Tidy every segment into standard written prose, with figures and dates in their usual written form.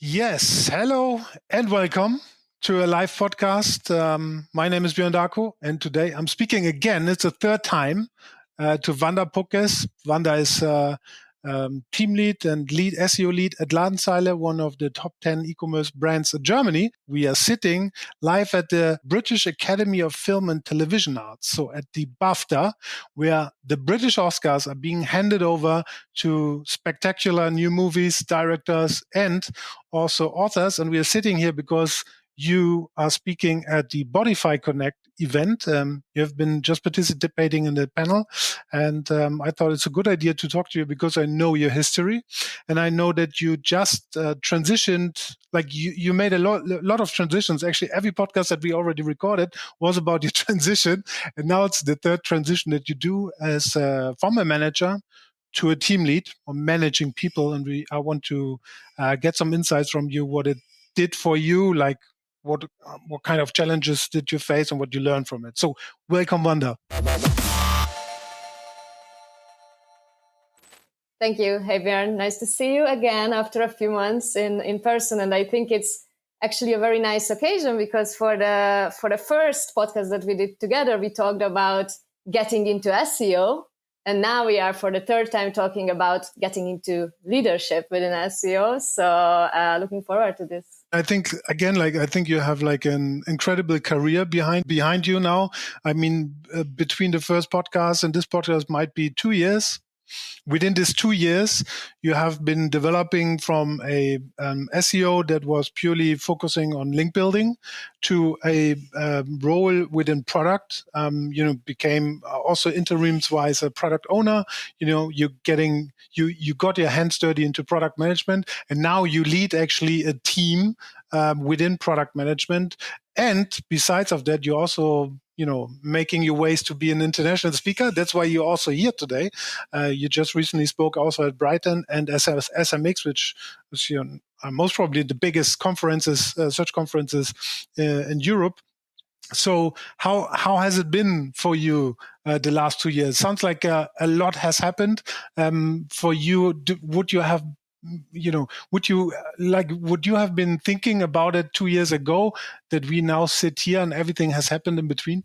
Yes, hello and welcome to a live podcast. My name is Vanda, and today I'm speaking again. It's the third time to Vanda Pokecz. Vanda is team lead and lead SEO lead at Ladenzeile, one of the top 10 e-commerce brands in Germany. We are sitting live at the British Academy of Film and Television Arts, so at the BAFTA, where the British Oscars are being handed over to spectacular new movies, directors, and also authors. And we are sitting here because you are speaking at the Botify Connect event. You have been just participating in the panel, and I thought it's a good idea to talk to you because I know your history, and I know that you just transitioned. Like you made a lot of transitions. Actually, every podcast that we already recorded was about your transition, and now it's the third transition that you do as from a manager to a team lead or managing people. And I want to get some insights from you, what it did for you, like what kind of challenges did you face and what you learned from it. So welcome, Vanda. Thank you. Hey, Björn. Nice to see you again after a few months in person. And I think it's actually a very nice occasion because for the first podcast that we did together, we talked about getting into SEO. And now we are for the third time talking about getting into leadership within SEO. So looking forward to this. I think again, I think you have like an incredible career behind you now. I mean, between the first podcast and this podcast might be 2 years. Within these 2 years, you have been developing from a SEO that was purely focusing on link building to a role within product. Became also interims-wise a product owner. You got your hands dirty into product management, and now you lead actually a team within product management. And besides of that, you also making your ways to be an international speaker. That's why you're also here today. You just recently spoke also at Brighton and SMX, which is most probably the biggest conferences, search conferences in Europe. So how has it been for you the last 2 years? Sounds like a lot has happened for you. Would you have been thinking about it 2 years ago that we now sit here and everything has happened in between?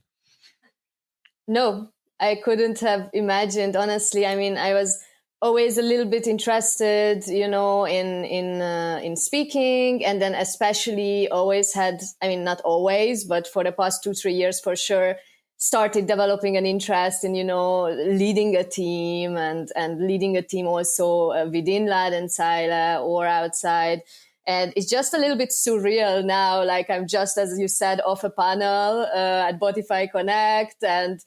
No, I couldn't have imagined, honestly. I mean, I was always a little bit interested, in speaking, and then especially always had, I mean, not always, but for the past 2-3 years for sure, started developing an interest in, leading a team and leading a team also within Ladenzeile or outside. And it's just a little bit surreal now. Like I'm just, as you said, off a panel at Botify Connect, and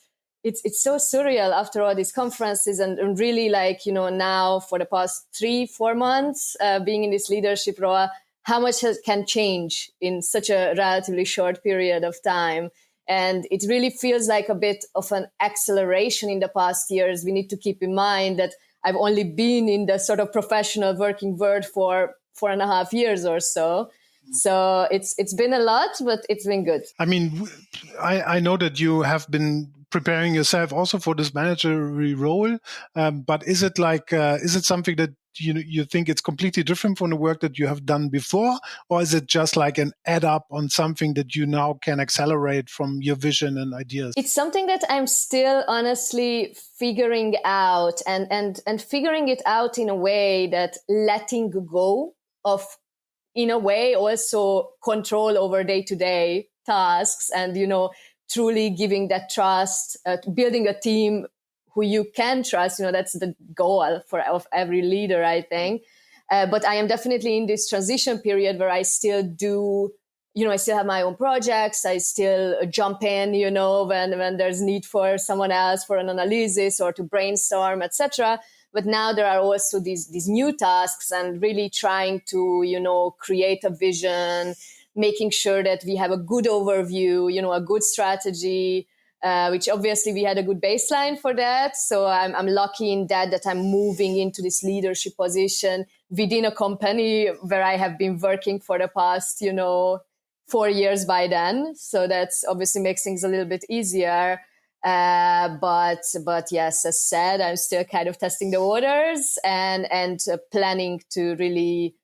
it's so surreal after all these conferences and really now for the past 3-4 months being in this leadership role, how much can change in such a relatively short period of time. And it really feels like a bit of an acceleration in the past years. We need to keep in mind that I've only been in the sort of professional working world for 4.5 years or so. So it's been a lot, but it's been good. I mean, I know that you have been preparing yourself also for this managerial role, but is it something that you think it's completely different from the work that you have done before, or is it just like an add up on something that you now can accelerate from your vision and ideas? It's something that I'm still honestly figuring out and figuring it out in a way that letting go of, in a way, also control over day-to-day tasks and, truly giving that trust, building a team who you can trust. That's the goal of every leader, I think. But I am definitely in this transition period where I still do, I still have my own projects. I still jump in, when there's need for someone else for an analysis or to brainstorm, etc. But now there are also these new tasks and really trying to, create a vision, making sure that we have a good overview, a good strategy, which obviously we had a good baseline for that. So I'm lucky in that I'm moving into this leadership position within a company where I have been working for the past, 4 years by then. So that's obviously makes things a little bit easier. But yes, as said, I'm still kind of testing the waters and planning to really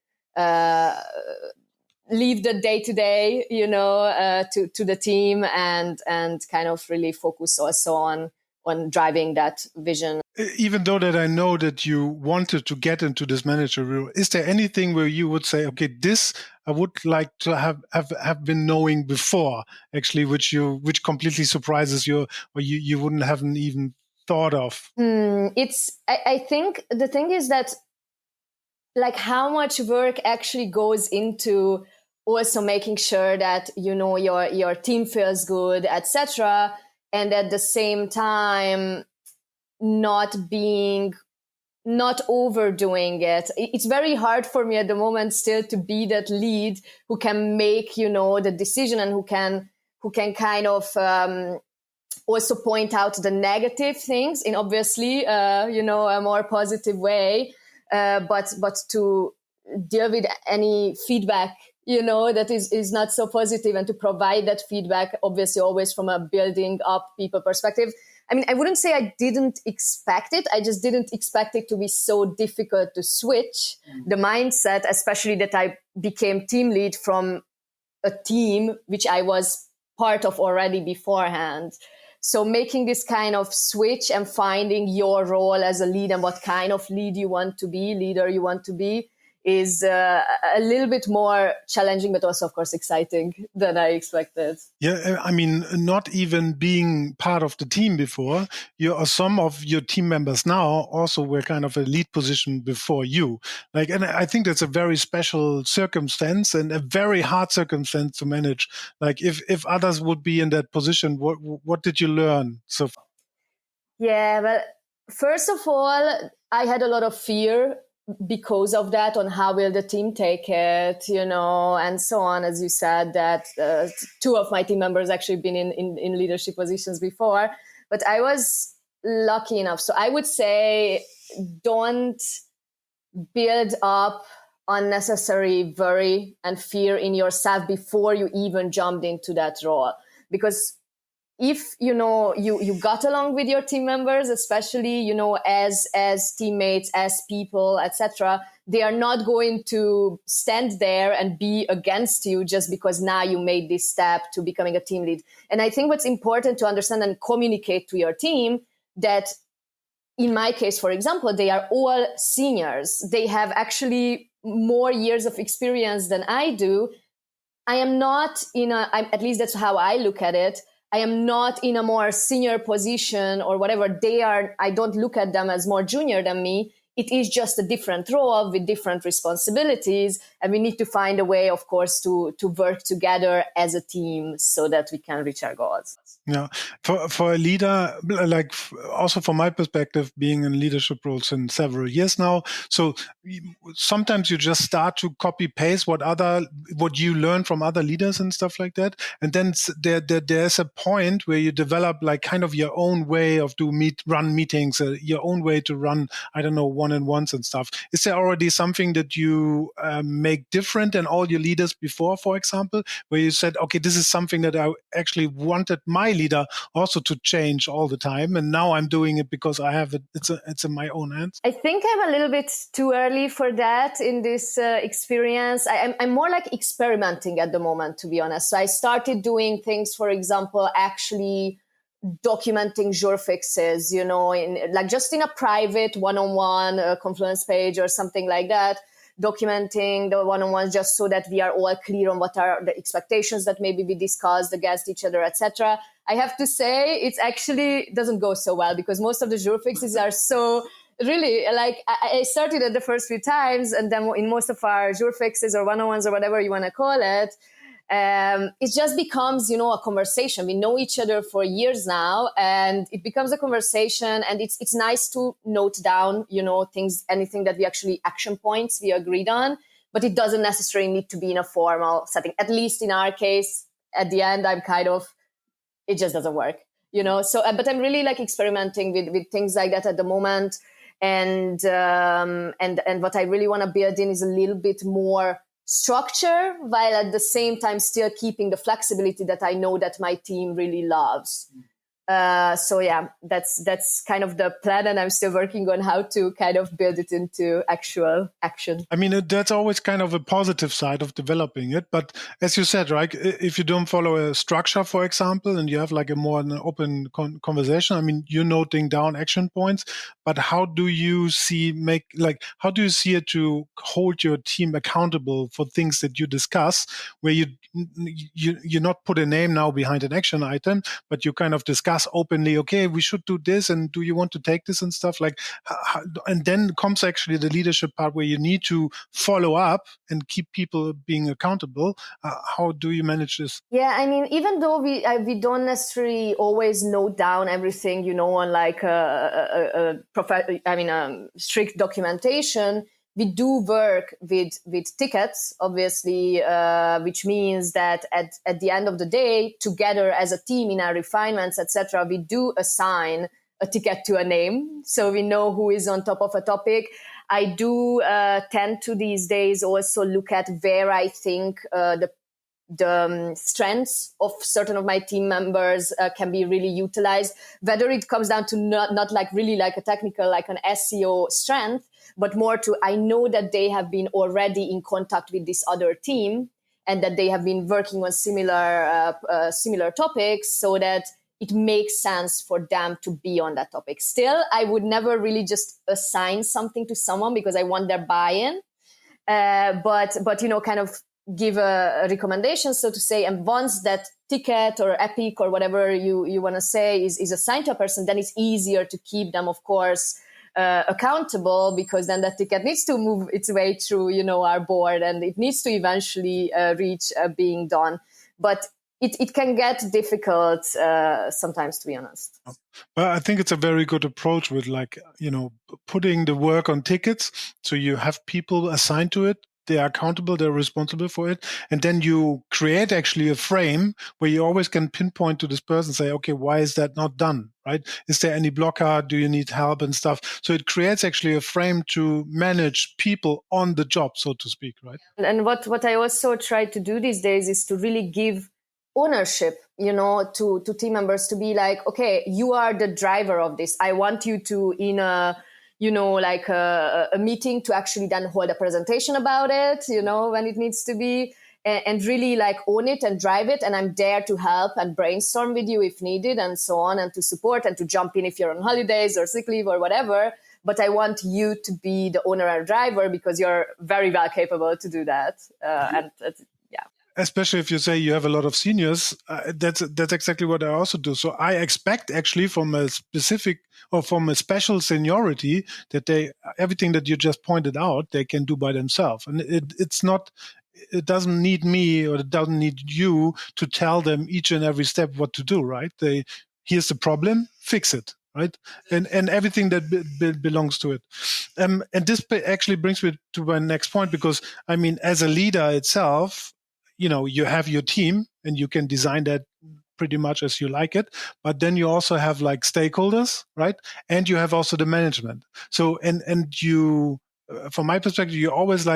leave the day-to-day, to the team and kind of really focus also on driving that vision. Even though that I know that you wanted to get into this manager role, is there anything where you would say, okay, this I would like to have been knowing before, actually, which completely surprises you, or you wouldn't have even thought of? I think the thing is that, like, how much work actually goes into also making sure that your team feels good, etc., and at the same time not overdoing it. It's very hard for me at the moment still to be that lead who can make the decision and who can kind of also point out the negative things in obviously a more positive way, but to deal with any feedback that is not so positive, and to provide that feedback obviously always from a building up people perspective. I mean, I wouldn't say I didn't expect it. I just didn't expect it to be so difficult to switch the mindset, especially that I became team lead from a team which I was part of already beforehand. So making this kind of switch and finding your role as a lead and what kind of leader you want to be is a little bit more challenging, but also, of course, exciting than I expected. Yeah, I mean, not even being part of the team before, some of your team members now also were kind of a lead position before you. And I think that's a very special circumstance and a very hard circumstance to manage. Like, if others would be in that position, what did you learn so far? Yeah, well, first of all, I had a lot of fear because of that, on how will the team take it, and so on. As you said, that two of my team members actually been in leadership positions before, but I was lucky enough. So I would say, don't build up unnecessary worry and fear in yourself before you even jumped into that role. Because if you got along with your team members, especially as teammates, as people, etc., they are not going to stand there and be against you just because now you made this step to becoming a team lead. And I think what's important to understand and communicate to your team, that in my case, for example, they are all seniors. They have actually more years of experience than I do. I am not at least that's how I look at it. I am not in a more senior position or whatever they are. I don't look at them as more junior than me. It is just a different role with different responsibilities. And we need to find a way, of course, to work together as a team so that we can reach our goals. Yeah, for a leader, like also from my perspective, being in leadership roles in several years now, so sometimes you just start to copy paste what you learn from other leaders and stuff like that, and then there's a point where you develop like kind of your own way of run meetings, your own way to run, I don't know, one-on-ones and stuff. Is there already something that you make different than all your leaders before, for example, where you said, okay, this is something that I actually wanted my leader also to change all the time, and now I'm doing it because I have it. It's in my own hands. I think I'm a little bit too early for that in this experience. I'm more like experimenting at the moment, to be honest. So I started doing things, for example, actually documenting jour fixes, just in a private one-on-one Confluence page or something like that, documenting the one-on-ones just so that we are all clear on what are the expectations that maybe we discussed against each other, etc. I have to say, it actually doesn't go so well because most of the jour fixes are so really, like, I started it the first few times, and then in most of our jour fixes or one-on-ones or whatever you want to call it, it just becomes, a conversation. We know each other for years now, and it becomes a conversation, and it's nice to note down, things, anything that we actually action points we agreed on, but it doesn't necessarily need to be in a formal setting. At least in our case, at the end, I'm kind of, it just doesn't work, so, but I'm really like experimenting with things like that at the moment. And what I really want to build in is a little bit more structure, while at the same time still keeping the flexibility that I know that my team really loves. So yeah, that's kind of the plan, and I'm still working on how to kind of build it into actual action. I mean, that's always kind of a positive side of developing it. But as you said, right, if you don't follow a structure, for example, and you have like a more an open conversation, I mean, you're noting down action points, but how do you see it to hold your team accountable for things that you discuss, where you not put a name now behind an action item, but you kind of discuss openly, okay, we should do this, and do you want to take this and stuff like, and then comes actually the leadership part where you need to follow up and keep people being accountable. How do you manage this? Yeah, I mean, even though we don't necessarily always note down everything, on like strict documentation, we do work with tickets, obviously, which means that at the end of the day, together as a team in our refinements, etc., we do assign a ticket to a name, so we know who is on top of a topic. I do tend to these days also look at where I think the strengths of certain of my team members can be really utilized, whether it comes down to not like really like a technical, like an SEO strength, but more to, I know that they have been already in contact with this other team and that they have been working on similar topics, so that it makes sense for them to be on that topic. Still, I would never really just assign something to someone because I want their buy-in. But kind of give a recommendation, so to say. And once that ticket or epic or whatever you want to say is assigned to a person, then it's easier to keep them, of course, accountable, because then that ticket needs to move its way through, our board, and it needs to eventually reach being done. But it can get difficult sometimes, to be honest. Well, I think it's a very good approach with putting the work on tickets. So you have people assigned to it. They are accountable, they're responsible for it. And then you create actually a frame where you always can pinpoint to this person, say, okay, why is that not done, right? Is there any blocker? Do you need help and stuff? So it creates actually a frame to manage people on the job, so to speak, right? And what I also try to do these days is to really give ownership, to team members, to be like, okay, you are the driver of this. I want you to, in a meeting, to actually then hold a presentation about it, when it needs to be, and really like own it and drive it. And I'm there to help and brainstorm with you if needed, and so on, and to support and to jump in if you're on holidays or sick leave or whatever. But I want you to be the owner and driver, because you're very well capable to do that. Especially if you say you have a lot of seniors, that's exactly what I also do. So I expect actually from a specific or from a special seniority that everything that you just pointed out, they can do by themselves. And it doesn't need me, or it doesn't need you to tell them each and every step what to do, right? Here's the problem, fix it. Right, and everything that belongs to it, and this actually brings me to my next point, because I mean, as a leader itself, you have your team and you can design that pretty much as you like it, but then you also have like stakeholders, right? And you have also the management. So, and you, from my perspective, you always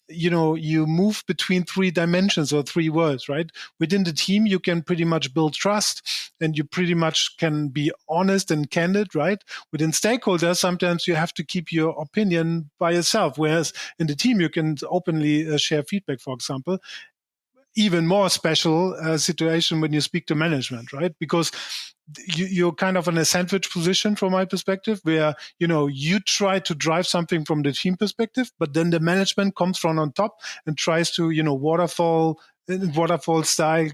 you move between three dimensions or three worlds, right? Within the team, you can pretty much build trust and you pretty much can be honest and candid, right? Within stakeholders, sometimes you have to keep your opinion by yourself, whereas in the team, you can openly share feedback, for example. Even more special situation when you speak to management, right? Because you're kind of in a sandwich position from my perspective, where, you try to drive something from the team perspective, but then the management comes from on top and tries to, waterfall style,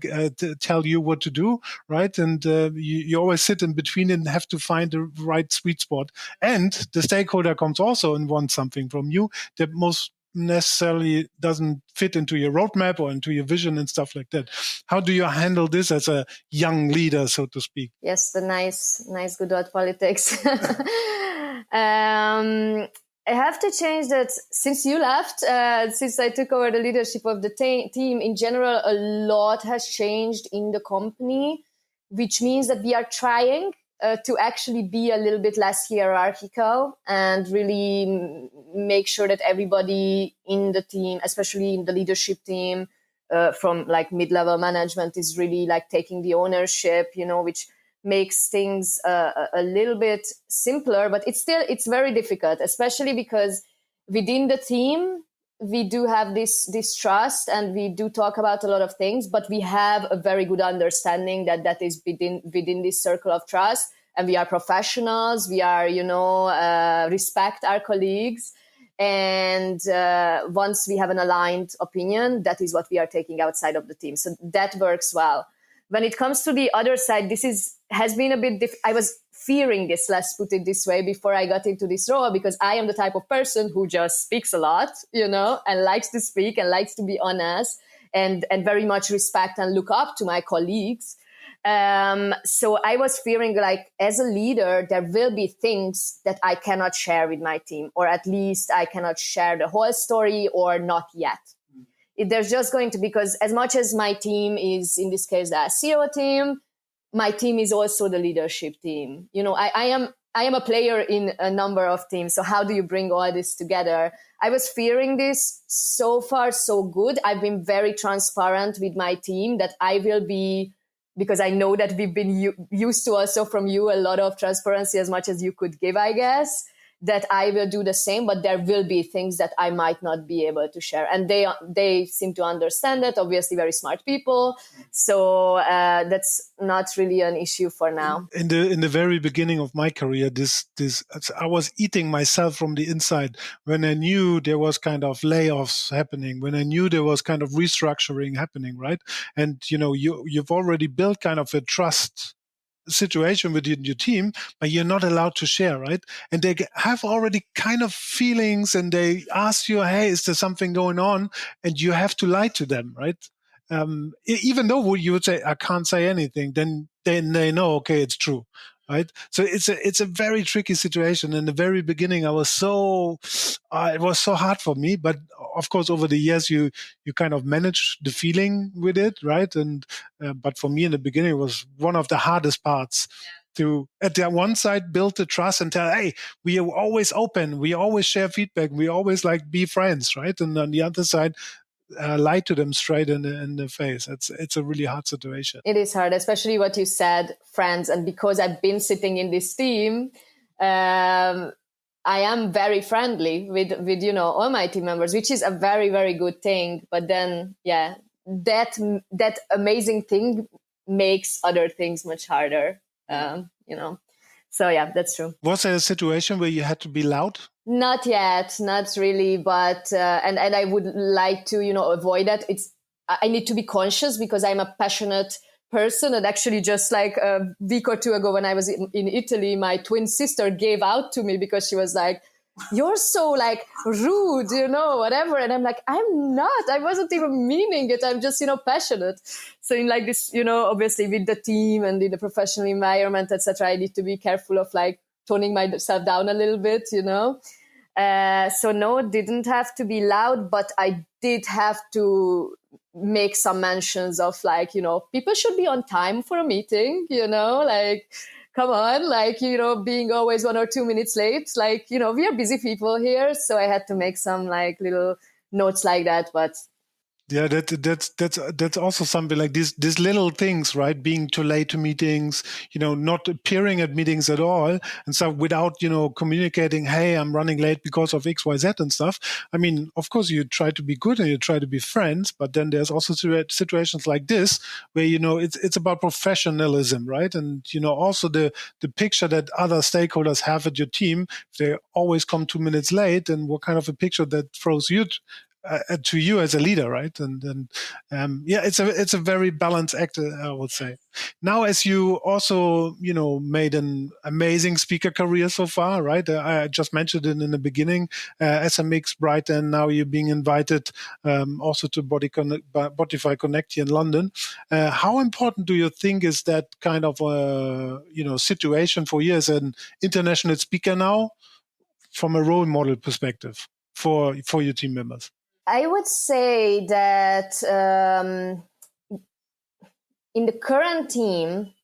tell you what to do, right? And you always sit in between and have to find the right sweet spot. And the stakeholder comes also and wants something from you that most necessarily doesn't fit into your roadmap or into your vision and stuff like that. How do you handle this as a young leader, so to speak? Yes, the nice good old politics. I have to change that. Since you left, since I took over the leadership of the team, in general, a lot has changed in the company, which means that we are trying to actually be a little bit less hierarchical and really make sure that everybody in the team, especially in the leadership team, from like mid-level management, is really like taking the ownership, which makes things a little bit simpler, but it's very difficult, especially because within the team, we do have this trust and we do talk about a lot of things, but we have a very good understanding that is within this circle of trust, and we are professionals. We are, respect our colleagues. And once we have an aligned opinion, that is what we are taking outside of the team. So that works well. When it comes to the other side, has been a bit I was fearing this, let's put it this way, before I got into this role, because I am the type of person who just speaks a lot, and likes to speak and likes to be honest and very much respect and look up to my colleagues. So I was fearing, like, as a leader, there will be things that I cannot share with my team, or at least I cannot share the whole story, or not yet. There's just going to, because as much as my team is, in this case, the SEO team, my team is also the leadership team. I am a player in a number of teams. So how do you bring all this together? I was fearing this. So far, so good. I've been very transparent with my team that I will be, because I know that we've been used to also from you a lot of transparency, as much as you could give, I guess, that I will do the same, but there will be things that I might not be able to share. And they seem to understand that, obviously very smart people. So that's not really an issue for now. In the very beginning of my career, I was eating myself from the inside when I knew there was kind of layoffs happening, when I knew there was kind of restructuring happening, right? And, you've already built kind of a trust situation within your team, but you're not allowed to share, right? And they have already kind of feelings, and they ask you, hey, is there something going on? And you have to lie to them, right? Even though you would say, I can't say anything, then they know, okay, it's true, right? So it's a very tricky situation. In the very beginning, it was so hard for me, but of course, over the years, you kind of manage the feeling with it, right? And but for me in the beginning, it was one of the hardest parts. To, at the one side, build the trust and tell, hey, we are always open, we always share feedback, we always be friends, right? And on the other side, lie to them straight in the face. It's a really hard situation. It is hard, especially what you said, friends. And because I've been sitting in this team, I am very friendly with all my team members, which is a very, very good thing. But then, yeah, that amazing thing makes other things much harder. So yeah, that's true. Was there a situation where you had to be loud? Not yet, not really, but and I would like to avoid that. I need to be conscious because I'm a passionate person, and actually just like a week or two ago when I was in Italy, my twin sister gave out to me because she was like, "You're so like rude, whatever," and I'm like, "I'm not. I wasn't even meaning it. I'm just passionate." So in like this, obviously with the team and in the professional environment, etc., I need to be careful of like toning myself down a little bit, So no, didn't have to be loud, but I did have to make some mentions of like, people should be on time for a meeting, like, come on, like, being always 1 or 2 minutes late, like, we are busy people here. So I had to make some like little notes like that, but yeah, that's also something like these little things, right? Being too late to meetings, not appearing at meetings at all, and so without communicating, hey, I'm running late because of X, Y, Z and stuff. I mean, of course, you try to be good and you try to be friends, but then there's also situations like this where it's about professionalism, right? And also the picture that other stakeholders have at your team. If they always come 2 minutes late, and what kind of a picture that throws you to you as a leader, right? And it's a very balanced act, I would say. Now, as you also made an amazing speaker career so far, right? I just mentioned it in the beginning, SMX Brighton. Now you're being invited also to Botify Connect here in London. How important do you think is that kind of situation for you as an international speaker now, from a role model perspective for your team members? I would say that in the current team,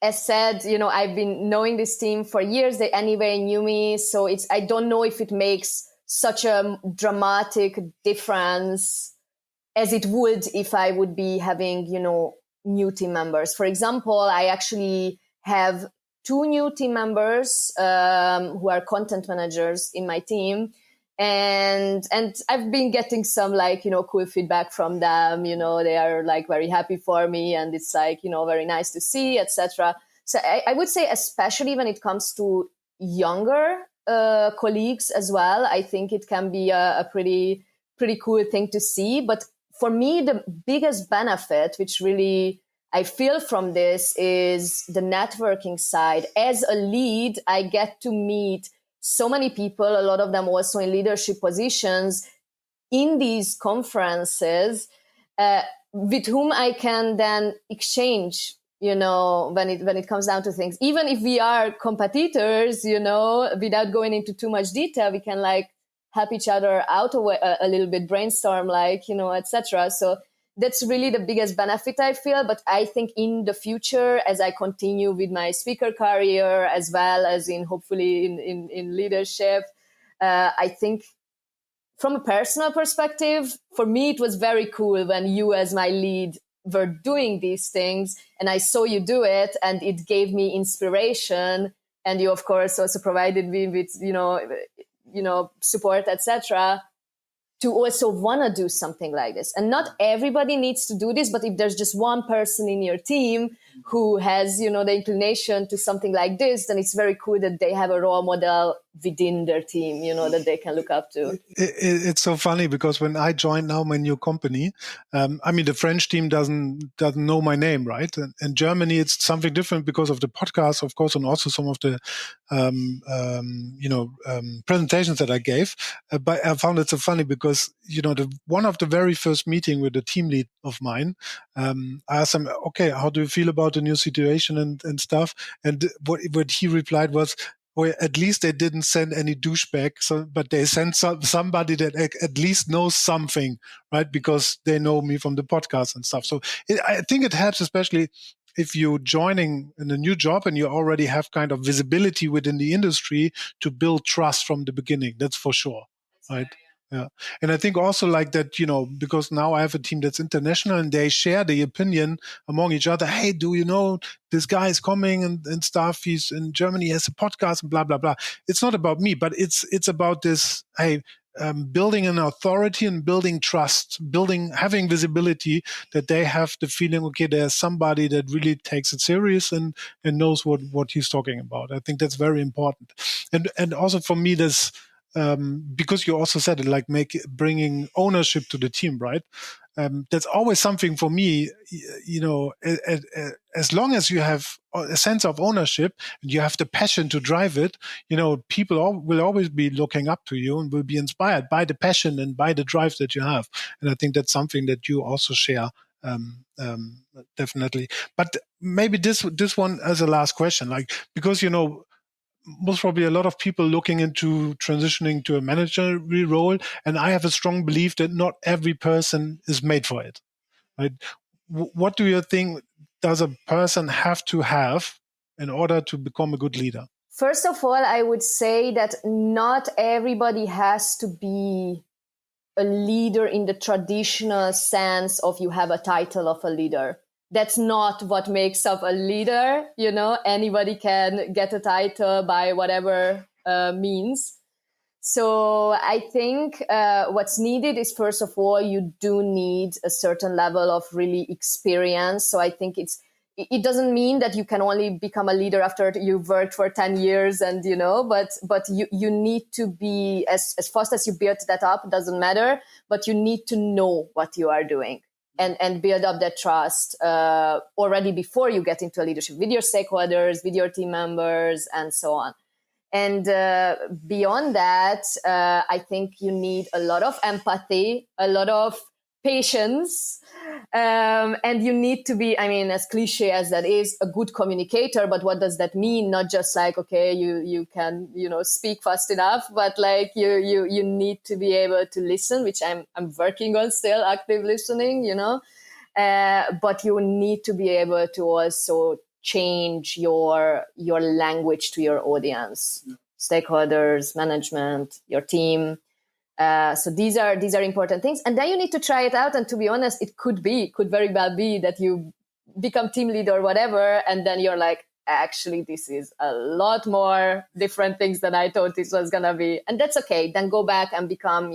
as said, I've been knowing this team for years. They anyway knew me. So I don't know if it makes such a dramatic difference as it would if I would be having, new team members. For example, I actually have 2 new team members who are content managers in my team. And I've been getting some cool feedback from them. They are very happy for me, and it's very nice to see, etc. So I would say, especially when it comes to younger colleagues as well, I think it can be a pretty cool thing to see. But for me, the biggest benefit, which really I feel from this, is the networking side. As a lead, I get to meet so many people, a lot of them also in leadership positions, in these conferences, with whom I can then exchange, when it comes down to things. Even if we are competitors, without going into too much detail, we can help each other out a little bit, brainstorm, etc. So that's really the biggest benefit I feel. But I think in the future, as I continue with my speaker career, as well as hopefully in leadership, I think from a personal perspective, for me, it was very cool when you as my lead were doing these things, and I saw you do it, and it gave me inspiration. And you, of course, also provided me with, support, etc., to also want to do something like this. And not everybody needs to do this, but if there's just one person in your team who has, the inclination to something like this, then it's very cool that they have a role model within their team, that they can look up to. It's so funny because when I joined now my new company, the French team doesn't know my name, right? And in Germany, it's something different because of the podcast, of course, and also some of the presentations that I gave. But I found it so funny because one of the very first meeting with the team lead of mine, I asked him, okay, how do you feel about the new situation and stuff? And what he replied was, well, at least they didn't send any douchebag, but they sent somebody that at least knows something, right? Because they know me from the podcast and stuff. So I think it helps, especially if you're joining in a new job and you already have kind of visibility within the industry, to build trust from the beginning. That's for sure, right? Yeah. And I think also that, because now I have a team that's international and they share the opinion among each other. Hey, do you know this guy is coming and stuff? He's in Germany, he has a podcast and blah, blah, blah. It's not about me, but it's about this, hey, building an authority and building trust, having visibility, that they have the feeling, okay, there's somebody that really takes it serious and knows what he's talking about. I think that's very important. And also for me, there's, because you also said it, bringing ownership to the team, right? That's always something for me, as long as you have a sense of ownership and you have the passion to drive it, people will always be looking up to you and will be inspired by the passion and by the drive that you have. And I think that's something that you also share, definitely. But maybe this one as a last question, because, most probably a lot of people looking into transitioning to a managerial role. And I have a strong belief that not every person is made for it, right? What do you think does a person have to have in order to become a good leader? First of all, I would say that not everybody has to be a leader in the traditional sense of you have a title of a leader. That's not what makes up a leader. Anybody can get a title by whatever means. So I think what's needed is, first of all, you do need a certain level of really experience. So I think it doesn't mean that you can only become a leader after you've worked for 10 years and, but you need to be, as fast as you build that up, doesn't matter, but you need to know what you are doing. And build up that trust already before you get into a leadership with your stakeholders, with your team members, and so on. And beyond that, I think you need a lot of empathy, a lot of patience, and you need to be, as cliche as that is, a good communicator. But what does that mean? Not just okay, you can, speak fast enough, but you need to be able to listen, which I'm working on still, active listening, but you need to be able to also change your language to your audience, stakeholders, management, your team. So these are important things. And then you need to try it out. And to be honest, it could very well be that you become team lead or whatever, and then you're like, actually, this is a lot more different things than I thought this was gonna be, and that's okay. Then go back and become,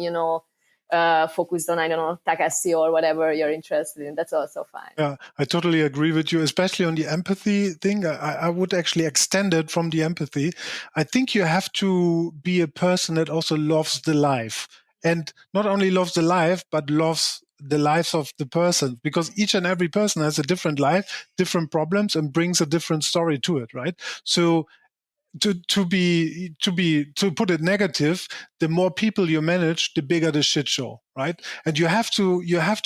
focused on, I don't know, tech SEO or whatever you're interested in. That's also fine. Yeah, I totally agree with you, especially on the empathy thing. I would actually extend it from the empathy. I think you have to be a person that also loves the life, and not only loves the life, but loves the lives of the person, because each and every person has a different life, different problems, and brings a different story to it, right? So to put it negative, the more people you manage, the bigger the shit show, right? And you have to you have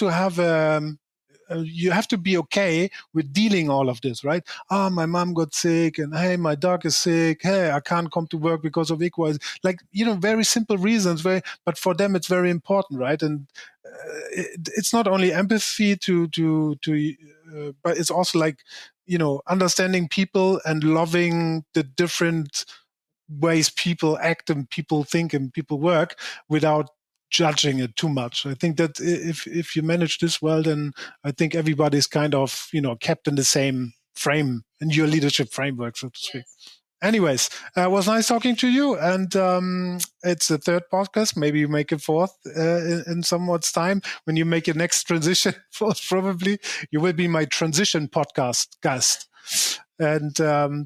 to be okay with dealing all of this, right? My mom got sick, and hey, my dog is sick. Hey, I can't come to work because of XY. Like, very simple reasons, but for them it's very important, right? And it's not only empathy but it's also like, understanding people and loving the different ways people act and people think and people work without judging it too much. I think that if you manage this well, then I think everybody's kind of, kept in the same frame, in your leadership framework, so to speak. Anyways, it was nice talking to you, and it's the third podcast. Maybe you make a fourth in somewhat time when you make your next transition. Probably you will be my transition podcast guest. And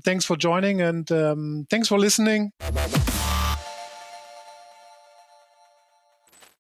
thanks for joining, and thanks for listening.